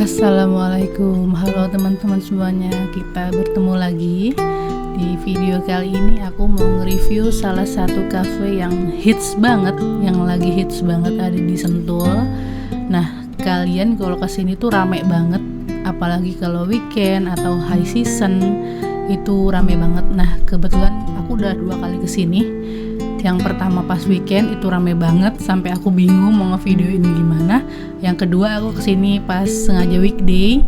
Assalamualaikum, halo teman-teman semuanya. Kita bertemu lagi. Di video kali ini aku mau nge-review salah satu cafe yang hits banget, yang lagi hits banget ada di Sentul. Nah, kalian kalau kesini tuh rame banget, apalagi kalau weekend atau high season itu rame banget. Nah, kebetulan aku udah 2 kali kesini. Yang pertama pas weekend itu rame banget sampai aku bingung mau ngevideoin gimana. Yang kedua aku kesini pas sengaja weekday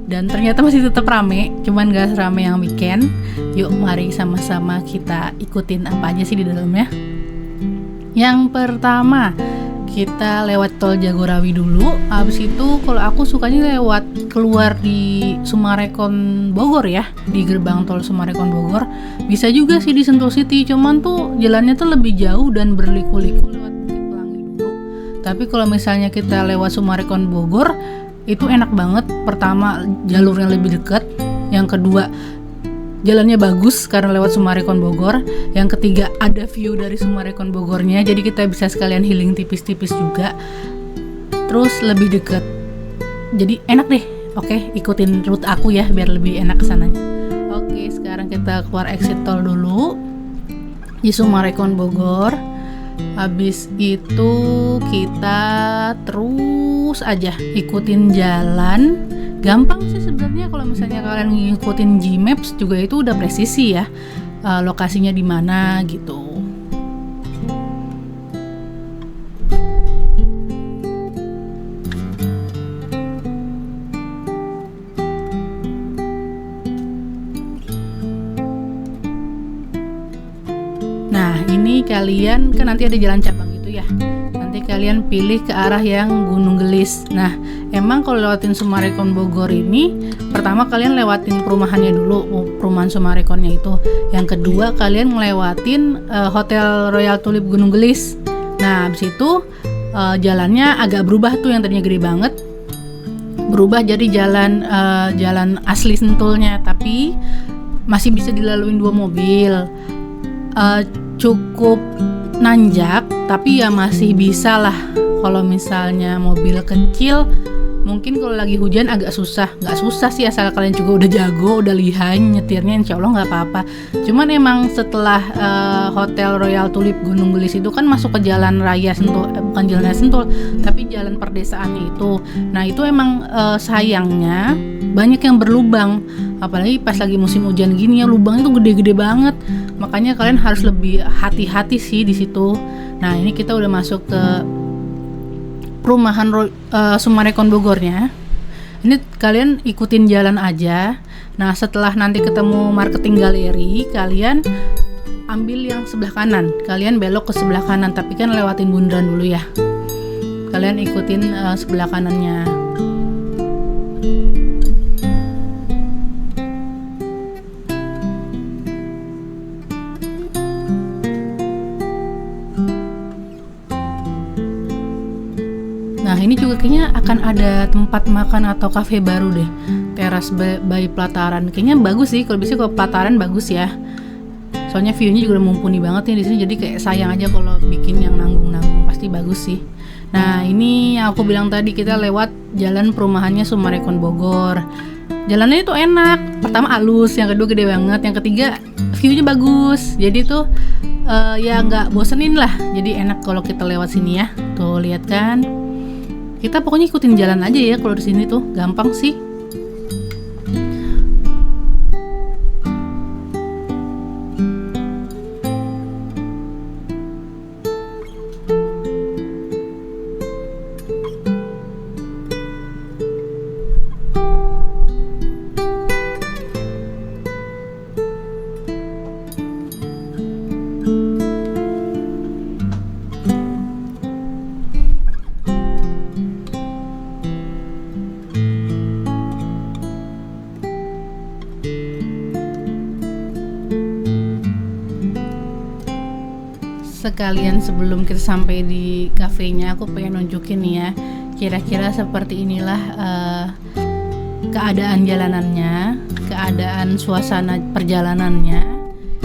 dan ternyata masih tetap rame, cuman gak serame yang weekend. Yuk mari sama-sama kita ikutin apa aja sih di dalamnya. Yang pertama kita lewat tol Jagorawi dulu. Habis itu kalau aku sukanya lewat keluar di Sumarekon Bogor ya, di gerbang tol Sumarekon Bogor. Bisa juga sih di Sentul City, cuman tuh jalannya tuh lebih jauh dan berliku-liku lewat Bukit Pelangi dulu. Tapi kalau misalnya kita lewat Sumarekon Bogor itu enak banget. Pertama jalurnya lebih dekat, yang kedua jalannya bagus karena lewat Sumarekon Bogor. Yang ketiga ada view dari Sumarekon Bogornya, jadi kita bisa sekalian healing tipis-tipis juga. Terus lebih dekat, jadi enak deh. Oke, ikutin route aku ya biar lebih enak kesananya. Oke, sekarang kita keluar exit tol dulu di Sumarekon Bogor. Habis itu kita terus aja ikutin jalan. Gampang sih sebenarnya kalau misalnya kalian ngikutin Gmaps juga itu udah presisi ya, lokasinya di mana gitu. Nah ini kalian kan nanti ada jalan cabang gitu ya. Nanti kalian pilih ke arah yang Gunung Gelis. Nah, emang kalau lewatin Sumarekon Bogor ini, pertama kalian lewatin perumahannya dulu, perumahan Sumarekonnya itu. Yang kedua kalian ngelewatin Hotel Royal Tulip Gunung Gelis. Nah, habis itu jalannya agak berubah tuh, yang tadinya gede banget berubah jadi jalan asli Sentulnya, tapi masih bisa dilalui 2 mobil. Cukup nanjak, tapi ya masih bisa lah. Kalau misalnya mobil kecil mungkin kalau lagi hujan agak susah. Nggak susah sih, asal kalian juga udah jago, udah lihai nyetirnya, insya Allah nggak apa-apa. Cuman emang setelah Hotel Royal Tulip Gunung Gelis itu kan masuk ke jalan raya Sentul, bukan jalan raya Sentul, tapi jalan perdesaannya itu. Nah itu emang sayangnya banyak yang berlubang, apalagi pas lagi musim hujan gini ya, lubangnya tuh gede-gede banget. Makanya kalian harus lebih hati-hati sih di situ. Nah ini kita udah masuk ke perumahan Sumarekon Bogornya. Ini kalian ikutin jalan aja. Nah setelah nanti ketemu marketing galeri, kalian ambil yang sebelah kanan. Kalian belok ke sebelah kanan, tapi kan lewatin bundaran dulu ya. Kalian ikutin sebelah kanannya. Nah ini juga kayaknya akan ada tempat makan atau kafe baru deh, Teras by Pelataran. Kayaknya bagus sih, kalau bisa kalau Pelataran bagus ya. Soalnya view-nya juga mumpuni banget ya di sini, jadi kayak sayang aja kalau bikin yang nanggung-nanggung, pasti bagus sih. Nah ini yang aku bilang tadi, kita lewat jalan perumahannya Sumarekon Bogor. Jalannya itu enak, pertama halus, yang kedua gede banget, yang ketiga view-nya bagus. Jadi tuh ya nggak bosenin lah, jadi enak kalau kita lewat sini ya. Tuh lihat kan. Kita pokoknya ikutin jalan aja ya, kalau di sini tuh gampang sih. Sekalian sebelum kita sampai di kafenya, aku pengen nunjukin nih ya, kira-kira seperti inilah keadaan jalanannya, keadaan suasana perjalanannya.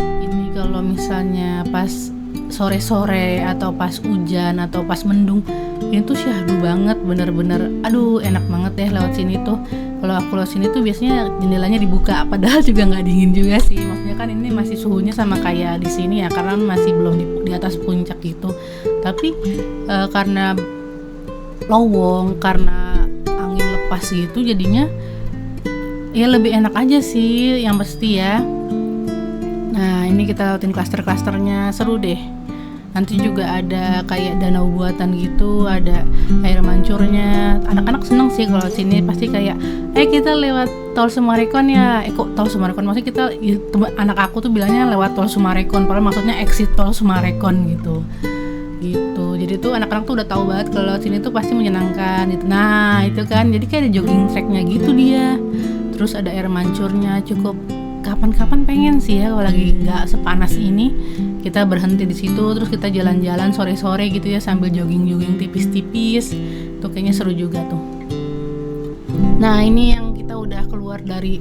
Ini kalau misalnya pas sore-sore atau pas hujan atau pas mendung, ini tuh syahdu banget, bener-bener aduh enak banget deh lewat sini tuh. Kalau aku lewat sini tuh biasanya jendelanya dibuka, padahal juga nggak dingin juga sih, maksudnya kan ini masih suhunya sama kayak di sini ya, karena masih belum di atas puncak gitu. Tapi karena lowong, karena angin lepas gitu, jadinya ya lebih enak aja sih yang pasti ya. Nah ini kita lewatin klaster-klasternya, seru deh. Nanti juga ada kayak danau buatan gitu, ada air mancurnya. Anak-anak seneng sih kalau sini, pasti kayak kita lewat Tol Sumarekon ya. Kok Tol Sumarekon, maksudnya kita anak aku tuh bilangnya lewat Tol Sumarekon, padahal maksudnya exit Tol Sumarekon gitu. Jadi tuh anak-anak tuh udah tahu banget kalau sini tuh pasti menyenangkan gitu. Nah itu kan, jadi kayak ada jogging tracknya gitu dia. Terus ada air mancurnya, cukup kapan-kapan pengen sih ya kalau lagi nggak sepanas ini kita berhenti di situ, terus kita jalan-jalan sore-sore gitu ya sambil jogging-jogging tipis-tipis. Tuh kayaknya seru juga tuh. Nah ini yang kita udah keluar dari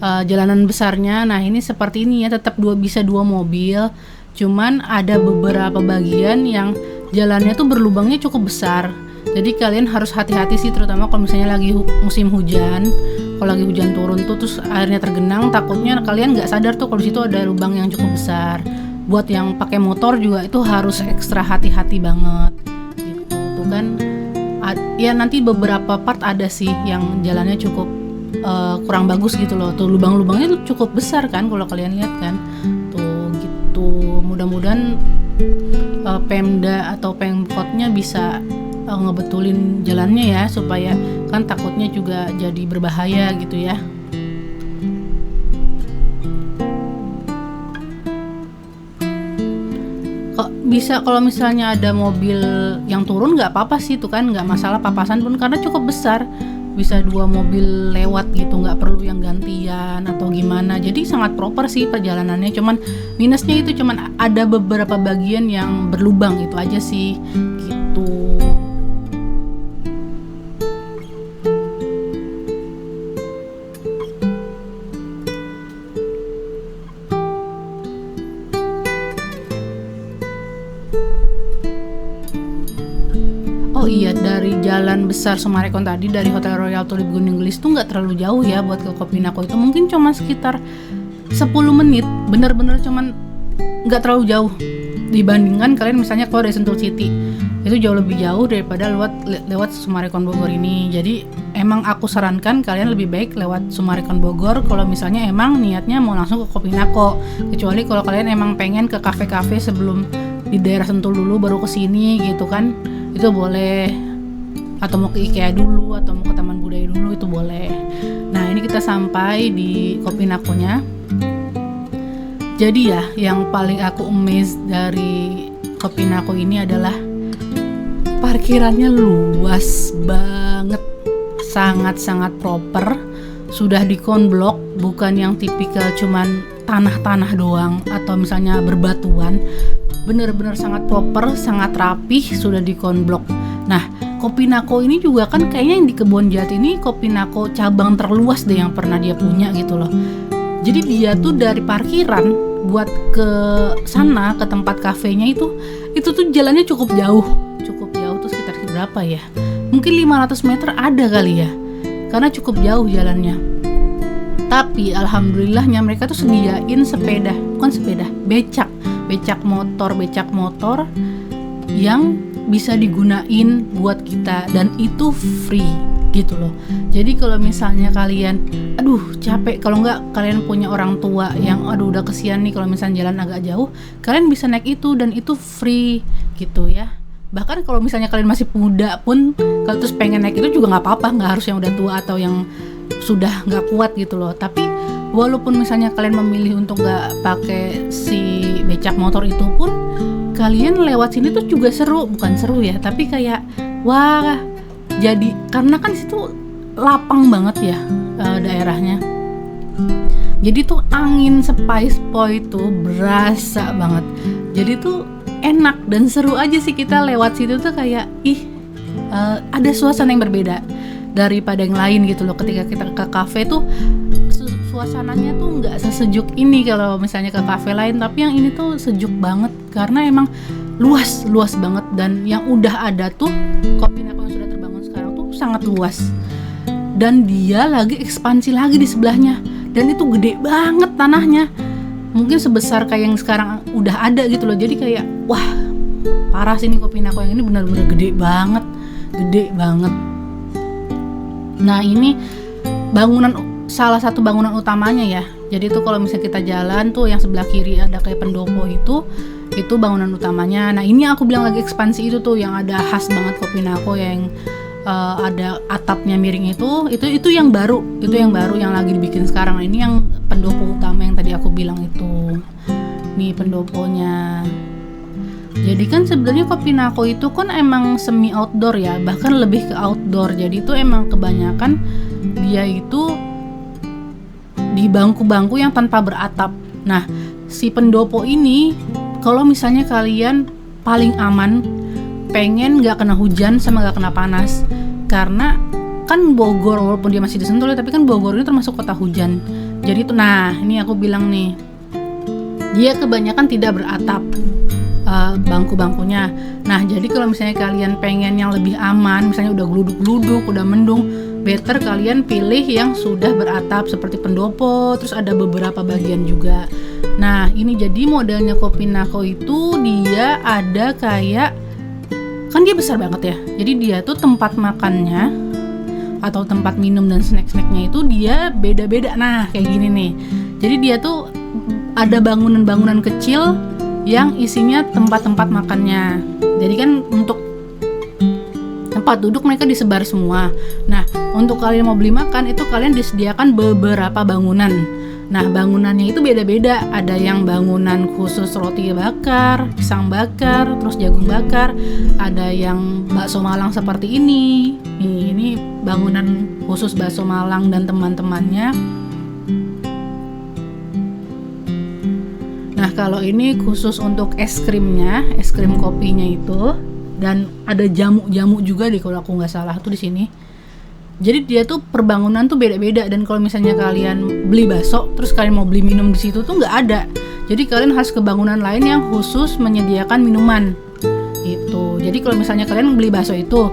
jalanan besarnya. Nah ini seperti ini ya, tetap bisa dua mobil. Cuman ada beberapa bagian yang jalannya tuh berlubangnya cukup besar. Jadi kalian harus hati-hati sih, terutama kalau misalnya lagi musim hujan. Kalau lagi hujan turun tuh terus airnya tergenang, takutnya kalian nggak sadar tuh kalau di situ ada lubang yang cukup besar. Buat yang pakai motor juga itu harus ekstra hati-hati banget. Gitu tuh kan. Ya nanti beberapa part ada sih yang jalannya cukup kurang bagus gitu loh. Tuh lubang-lubangnya tuh cukup besar kan kalau kalian lihat kan. Tuh gitu. Mudah-mudahan Pemda atau Pemkotnya bisa ngebetulin jalannya ya, supaya kan takutnya juga jadi berbahaya gitu ya. Kok bisa kalau misalnya ada mobil yang turun nggak apa-apa sih, itu kan nggak masalah papasan pun, karena cukup besar, bisa dua mobil lewat gitu, nggak perlu yang gantian atau gimana. Jadi sangat proper sih perjalanannya. Cuman minusnya itu cuman ada beberapa bagian yang berlubang, itu aja sih gitu. Oh iya, dari jalan besar Sumarekon tadi, dari Hotel Royal Tulip Gunung Gelis tuh nggak terlalu jauh ya buat ke Kopinako itu, mungkin cuma sekitar 10 menit, bener-bener cuman nggak terlalu jauh dibandingkan kalian misalnya keluar dari Sentul City, itu jauh lebih jauh daripada lewat Sumarekon Bogor ini. Jadi emang aku sarankan kalian lebih baik lewat Sumarekon Bogor kalau misalnya emang niatnya mau langsung ke Kopinako, kecuali kalau kalian emang pengen ke kafe-kafe sebelum di daerah Sentul dulu baru kesini gitu kan, itu boleh. Atau mau ke IKEA dulu atau mau ke Taman Budaya dulu, itu boleh. Nah ini kita sampai di Kopinakonya. Jadi ya yang paling aku amazed dari Kopinako ini adalah parkirannya luas banget, sangat-sangat proper. Sudah dikonblok, bukan yang tipikal cuman tanah-tanah doang atau misalnya berbatuan. Bener-bener sangat proper, sangat rapih, sudah dikonblok. Nah, Kopinako ini juga kan kayaknya yang di Kebonjati ini Kopinako cabang terluas deh yang pernah dia punya gitu loh. Jadi dia tuh dari parkiran buat ke sana, ke tempat kafenya itu tuh jalannya cukup jauh tuh sekitar berapa ya? Mungkin 500 meter ada kali ya. Karena cukup jauh jalannya. Tapi alhamdulillahnya mereka tuh sediain becak motor yang bisa digunain buat kita, dan itu free gitu loh. Jadi kalau misalnya kalian capek, kalau nggak kalian punya orang tua yang udah kesian nih kalau misalnya jalan agak jauh, kalian bisa naik itu dan itu free gitu ya. Bahkan kalau misalnya kalian masih muda pun, kalau terus pengen naik itu juga nggak apa-apa, nggak harus yang udah tua atau yang sudah nggak kuat gitu loh. Tapi walaupun misalnya kalian memilih untuk nggak pakai si becak motor itu pun, kalian lewat sini tuh juga bukan seru ya, tapi kayak wah, jadi karena kan situ lapang banget ya daerahnya. Jadi tuh angin sepoi-sepoi tuh berasa banget. Jadi tuh enak dan seru aja sih kita lewat situ tuh kayak ada suasana yang berbeda daripada yang lain gitu loh. Ketika kita ke kafe tuh suasananya tuh nggak sesejuk ini kalau misalnya ke kafe lain, tapi yang ini tuh sejuk banget karena emang luas banget. Dan yang udah ada tuh Kopinako yang sudah terbangun sekarang tuh sangat luas, dan dia lagi ekspansi lagi di sebelahnya, dan itu gede banget tanahnya, mungkin sebesar kayak yang sekarang udah ada gitu loh. Jadi kayak wah, parah sih nih Kopinako yang ini, benar-benar gede banget. Nah ini salah satu bangunan utamanya ya. Jadi tuh kalau misalnya kita jalan tuh yang sebelah kiri ada kayak pendopo, itu bangunan utamanya. Nah ini aku bilang lagi ekspansi itu tuh yang ada khas banget Kopinako yang ada atapnya miring itu yang baru, yang lagi dibikin sekarang. Nah, ini yang pendopo utama yang tadi aku bilang itu. Nih pendoponya. Jadi kan sebenarnya Kopinako itu kan emang semi outdoor ya, bahkan lebih ke outdoor. Jadi itu emang kebanyakan dia itu di bangku-bangku yang tanpa beratap. Nah, si pendopo ini kalau misalnya kalian paling aman, pengen gak kena hujan sama gak kena panas. Karena kan Bogor, walaupun dia masih di Sentul, tapi kan Bogor ini termasuk kota hujan. Jadi itu, nah ini aku bilang nih, dia kebanyakan tidak beratap bangku-bangkunya. Nah jadi kalau misalnya kalian pengen yang lebih aman, misalnya udah geluduk-geluduk, udah mendung, better kalian pilih yang sudah beratap seperti pendopo. Terus ada beberapa bagian juga. Nah ini jadi modelnya Kopinako itu dia ada kayak, kan dia besar banget ya, jadi dia tuh tempat makannya atau tempat minum dan snack-snacknya itu dia beda-beda. Nah kayak gini nih, jadi dia tuh ada bangunan-bangunan kecil yang isinya tempat-tempat makannya. Jadi kan untuk tempat duduk mereka disebar semua. Nah untuk kalian mau beli makan itu kalian disediakan beberapa bangunan. Nah bangunannya itu beda-beda, ada yang bangunan khusus roti bakar, pisang bakar, terus jagung bakar, ada yang bakso Malang seperti ini. Ini bangunan khusus bakso Malang dan teman-temannya. Nah kalau ini khusus untuk es krimnya, es krim kopinya itu, dan ada jamu-jamu juga deh kalau aku nggak salah tuh di sini. Jadi dia tuh perbangunan tuh beda-beda, dan kalau misalnya kalian beli bakso terus kalian mau beli minum di situ tuh nggak ada. Jadi kalian harus ke bangunan lain yang khusus menyediakan minuman itu. Jadi kalau misalnya kalian beli bakso itu,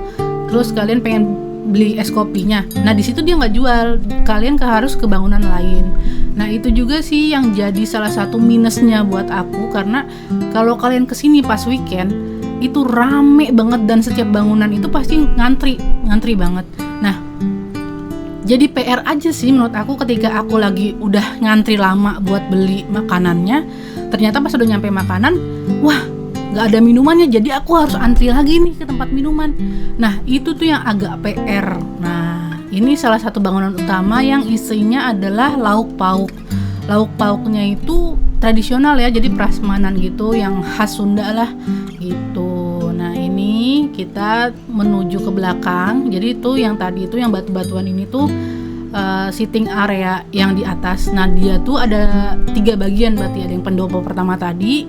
terus kalian pengen beli es kopinya, nah di situ dia nggak jual, kalian harus ke bangunan lain. Nah itu juga sih yang jadi salah satu minusnya buat aku, karena kalau kalian kesini pas weekend itu rame banget dan setiap bangunan itu pasti ngantri banget. Nah jadi PR aja sih menurut aku ketika aku lagi udah ngantri lama buat beli makanannya, ternyata pas udah nyampe makanan, wah gak ada minumannya, jadi aku harus antri lagi nih ke tempat minuman. Nah itu tuh yang agak PR. Nah ini salah satu bangunan utama yang isinya adalah lauk pauk. Lauk pauknya itu tradisional ya, jadi prasmanan gitu yang khas Sunda lah gitu. Nah ini kita menuju ke belakang. Jadi itu yang tadi itu yang batu-batuan ini tuh sitting area yang di atas. Nah dia tuh ada 3 bagian berarti, ada yang pendopo pertama tadi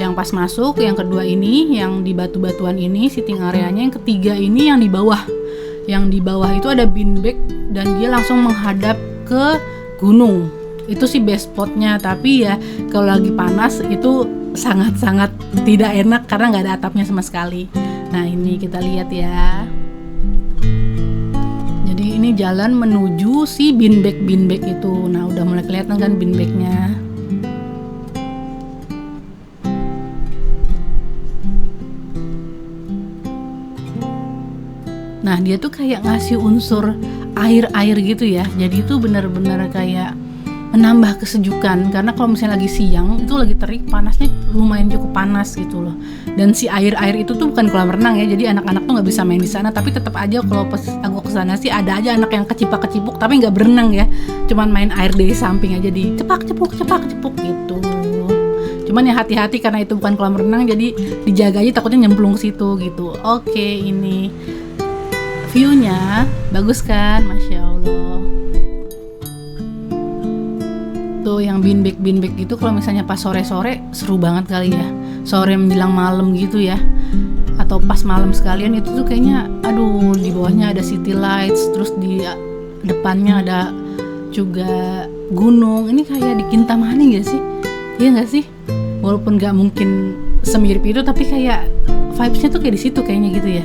yang pas masuk, yang kedua ini yang di batu-batuan ini sitting areanya, yang ketiga ini yang di bawah. Yang di bawah itu ada beanbag dan dia langsung menghadap ke gunung. Itu sih best spotnya, tapi ya kalau lagi panas itu sangat-sangat tidak enak karena nggak ada atapnya sama sekali. Nah ini kita lihat ya. Jadi ini jalan menuju si beanbag itu. Nah udah mulai kelihatan kan beanbagnya. Nah dia tuh kayak ngasih unsur air gitu ya. Jadi itu benar-benar kayak menambah kesejukan, karena kalau misalnya lagi siang itu lagi terik, panasnya lumayan cukup panas gitu loh. Dan si air itu tuh bukan kolam renang ya, jadi anak-anak tuh nggak bisa main di sana. Tapi tetap aja kalau pas aku kesana sih ada aja anak yang kecipak-kecipuk tapi nggak berenang ya, cuman main air di samping aja, di cepak-cepuk gitu. Cuman ya hati-hati karena itu bukan kolam renang, jadi dijaga aja, takutnya nyemplung ke situ gitu. Oke, ini view-nya bagus kan, masya Allah. Tuh yang beanbag gitu kalau misalnya pas sore-sore seru banget kali ya, sore menjelang malam gitu ya, atau pas malam sekalian itu tuh kayaknya aduh, di bawahnya ada city lights, terus di depannya ada juga gunung. Ini kayak di Kintamani gak sih? Iya gak sih? Walaupun gak mungkin semirip itu, tapi kayak vibes-nya tuh kayak di situ kayaknya gitu ya.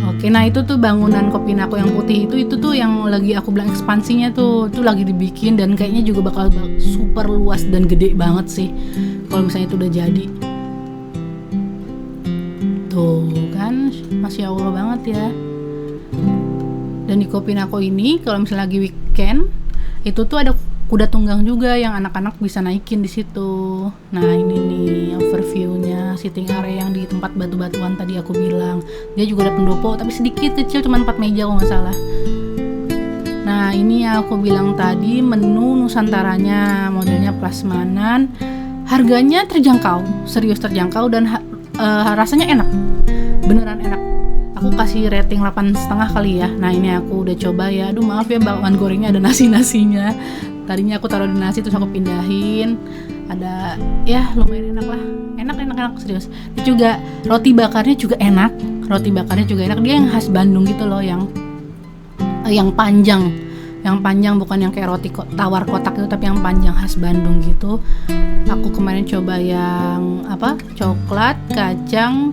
Oke, nah itu tuh bangunan Kopi Nako yang putih itu tuh yang lagi aku bilang ekspansinya tuh lagi dibikin, dan kayaknya juga bakal super luas dan gede banget sih kalau misalnya itu udah jadi. Tuh kan, Masya Allah banget ya. Dan di Kopi Nako ini kalau misalnya lagi weekend itu tuh ada kuda tunggang juga yang anak-anak bisa naikin di situ. Nah ini nih overviewnya sitting area yang di tempat batu-batuan tadi aku bilang. Dia juga ada pendopo tapi sedikit kecil, cuma 4 meja kalau nggak salah. Nah ini yang aku bilang tadi menu Nusantaranya, modelnya prasmanan. Harganya terjangkau, serius terjangkau, dan rasanya enak, beneran enak. Aku kasih rating 8,5 kali ya. Nah ini aku udah coba ya. Aduh maaf ya, bakwan gorengnya ada nasi-nasinya. Tadinya aku taruh di nasi terus aku pindahin. Ada ya lumayan enak lah. Enak serius. Dia juga roti bakarnya juga enak. Dia yang khas Bandung gitu loh, yang panjang. Yang panjang, bukan yang kayak roti tawar kotak itu, tapi yang panjang khas Bandung gitu. Aku kemarin coba yang coklat, kacang,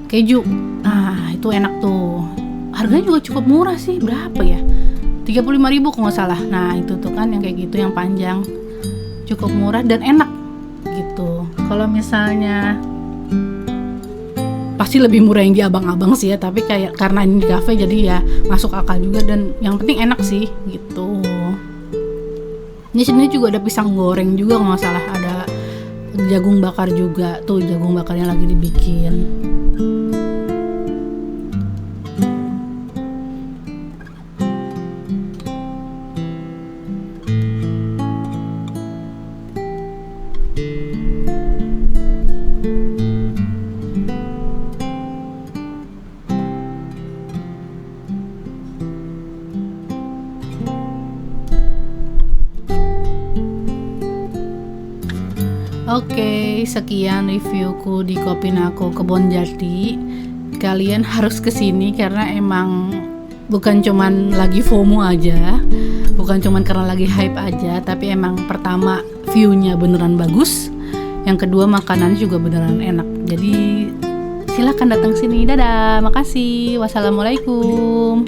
keju. Nah itu enak tuh. Harganya juga cukup murah sih. Berapa ya? 35.000 kalau nggak salah. Nah itu tuh kan yang kayak gitu, yang panjang, cukup murah dan enak gitu. Kalau misalnya pasti lebih murah yang di abang-abang sih ya, tapi kayak karena ini di cafe jadi ya masuk akal juga, dan yang penting enak sih gitu. Ini sebenarnya juga ada pisang goreng juga kalau nggak salah, ada jagung bakar juga tuh, jagung bakarnya lagi dibikin. Oke, sekian reviewku di Kopi Nako Kebonjati. Kalian harus kesini karena emang bukan cuman lagi FOMO aja, bukan cuman karena lagi hype aja, tapi emang pertama view-nya beneran bagus, yang kedua makanannya juga beneran enak. Jadi silahkan datang sini. Dadah, makasih. Wassalamualaikum.